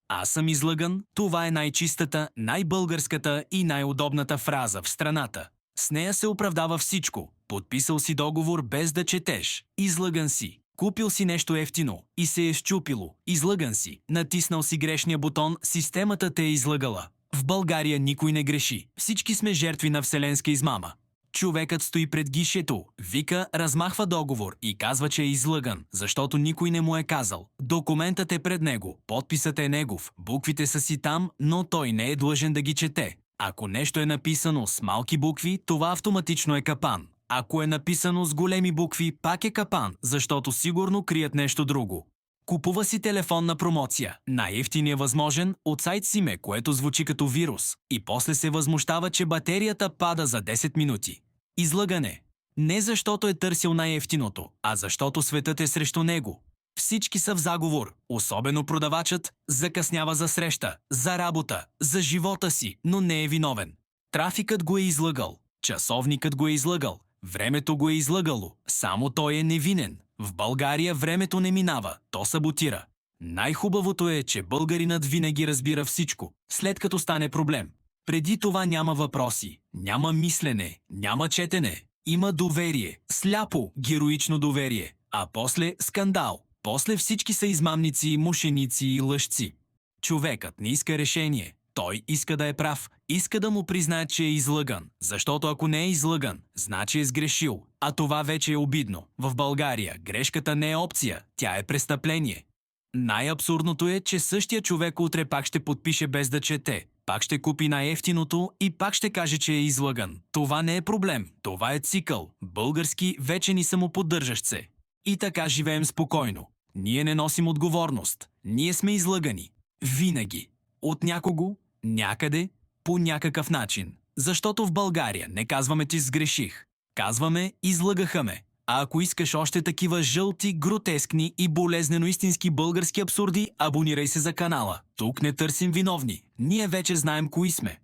Аз съм излъган, това е най-чистата, най-българската и най-удобната фраза в страната. С нея се оправдава всичко. Подписал си договор без да четеш. Излъган си. Купил си нещо ефтино и се е счупило. Излъган си. Натиснал си грешния бутон, системата те е излъгала. В България никой не греши. Всички сме жертви на вселенска измама. Човекът стои пред гишето, вика, размахва договор и казва, че е излъган, защото никой не му е казал. Документът е пред него, подписът е негов, буквите са си там, но той не е длъжен да ги чете. Ако нещо е написано с малки букви, това автоматично е капан. Ако е написано с големи букви, пак е капан, защото сигурно крият нещо друго. Купува си телефон на промоция, най-евтиния възможен, от сайт с име, което звучи като вирус, и после се възмущава, че батерията пада за 10 минути. Излъгане. Не защото е търсил най-евтиното, а защото светът е срещу него. Всички са в заговор, особено продавачът, закъснява за среща, за работа, за живота си, но не е виновен. Трафикът го е излъгал, часовникът го е излъгал, времето го е излъгало, само той е невинен. В България времето не минава, то саботира. Най-хубавото е, че българинът винаги разбира всичко, след като стане проблем. Преди това няма въпроси, няма мислене, няма четене. Има доверие, сляпо, героично доверие. А после скандал. После всички са измамници, мошеници и лъжци. Човекът не иска решение. Той иска да е прав, иска да му признаят, че е излъган. Защото ако не е излъган, значи е сгрешил. А това вече е обидно. В България грешката не е опция, тя е престъпление. Най-абсурдното е, че същия човек утре пак ще подпише без да чете. Пак ще купи най-евтиното и пак ще каже, че е излъган. Това не е проблем, това е цикъл. Български вечен и самоподдържащ се. И така живеем спокойно. Ние не носим отговорност. Ние сме излъгани. Винаги. От някого, някъде, по някакъв начин. Защото в България не казваме ти сгреших. Казваме излъгаха ме. А ако искаш още такива жълти, гротескни и болезнено истински български абсурди, абонирай се за канала. Тук не търсим виновни. Ние вече знаем кои сме.